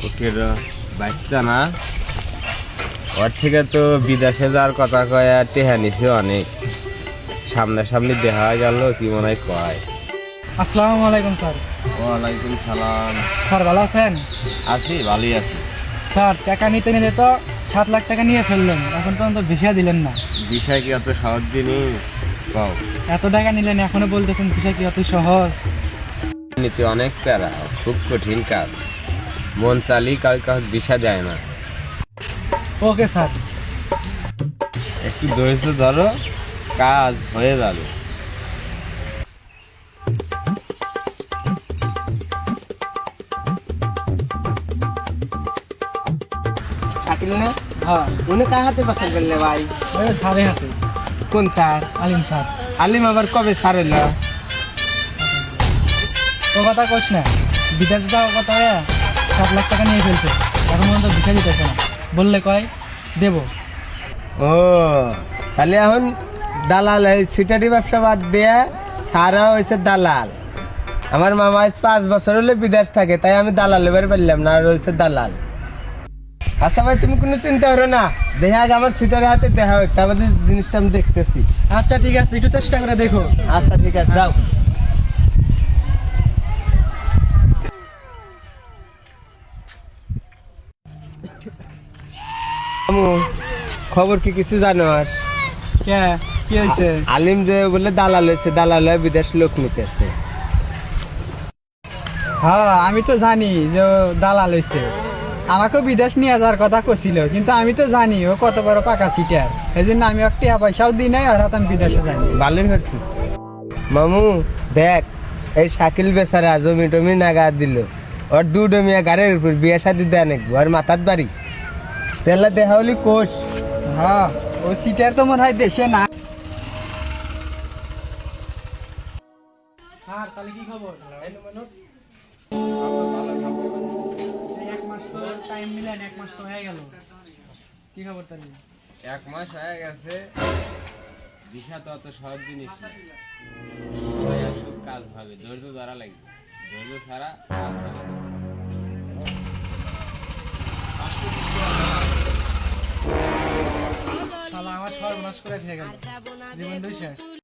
ওকে বাইসটা না ওর থেকে তো বিদেশে যাওয়ার কথা কয় আর টেহা নিছে অনেক সামনাসামনি দেখা গেল কি মনে হয় কয়। আসসালামু আলাইকুম স্যার। ওয়ালাইকুম সালাম। স্যার ভালো আছেন? আছি, ভালোই আছি। স্যার টাকা নিতে নিলে তো 7 লাখ টাকা নিয়ে ফেললেন, এখন পর্যন্ত ভিসা দিলেন না। বিষয় কি অত সহজ জিনিস? কও। এত টাকা নিলেন এখনো বলতেছেন ভিসা কি অত সহজ? নিতে অনেক প্যারা, খুব কঠিন কাজ। মন চালি কাউকে বিষা দেয় না। Okay sir. একটু ধৈর্য ধরো, কাজ হয়ে যাবে। শাকিল না? হ্যাঁ, উনি কার হাতে পাচার করলে ভাই? ওই স্যারের হাতে। কোন স্যার? আলিম স্যার। আলিম আবার কবে স্যার হইলো? তো কথা কোস না, বিদেশ যাওয়ার কথা 7 লাখ টাকা নিয়ে ফেলছে, এখন পর্যন্ত ভিসা দিতেছে না। বললে কয় দেবো। ও তাহলে এখন দালাল, এই সিটারি ব্যবসা বাদ দিয়ে সারা হয়েছে দালাল। আমার মামা আজ 5 বছর হলে বিদেশ থাকে, তাই আমি দালাল এবার পারলাম না, আর রয়েছে দালাল। আচ্ছা ভাই, তুমি কোনো চিন্তা করো না, দেখে আগে আমার সিটারের হাতে দেখা হোক, তারপর জিনিসটা আমি দেখতেছি। আচ্ছা ঠিক আছে, একটু চেষ্টা করে দেখো। আচ্ছা ঠিক আছে, যাও। মামু, খবর কি কিছু জানো? আর কে কি হয়েছে? আলিম যে বলে দালাল হয়েছে, দালাল হয়ে বিদেশ লোক নিতেছে। হ্যাঁ আমি তো জানি যে ও দালাল হয়েছে, আমাকেও বিদেশ নিয়ে যাওয়ার কথা করছিল, কিন্তু আমি তো জানি ও কত বড় পাকা সিটার, এই জন্য আমি একটা পয়সাও দিই নাই, আর আমি বিদেশে যাইনি। ভালোই হচ্ছে মামু। দেখ, এই শাকিল বেচারা জমি টমি নাগা দিল, ওর মিয়া গাড়ির উপর বিয়ে শাদি দেয় নাকি, ওর মাথার বাড়ি তেলা দেখা হলি কোষ। হ্যাঁ, ও সিটার তো মনে হয় দেশে না। স্যার তাহলে কি খবর? এক মাস তো টাইম মিলেন, 1 মাস তো হয়ে গেল, কি খবর তাহলে? 1 মাস হয়ে গেছে, বিষা তো অত সহজ জিনিস না। সময় আসুক, কাজ হবে, ধৈর্য ধরা লাগবে। ধৈর্য ছাড়া কাজ হবে না। শালা আমার সর্বনাশ করে দিয়ে গেল, জীবন দুই শেষ।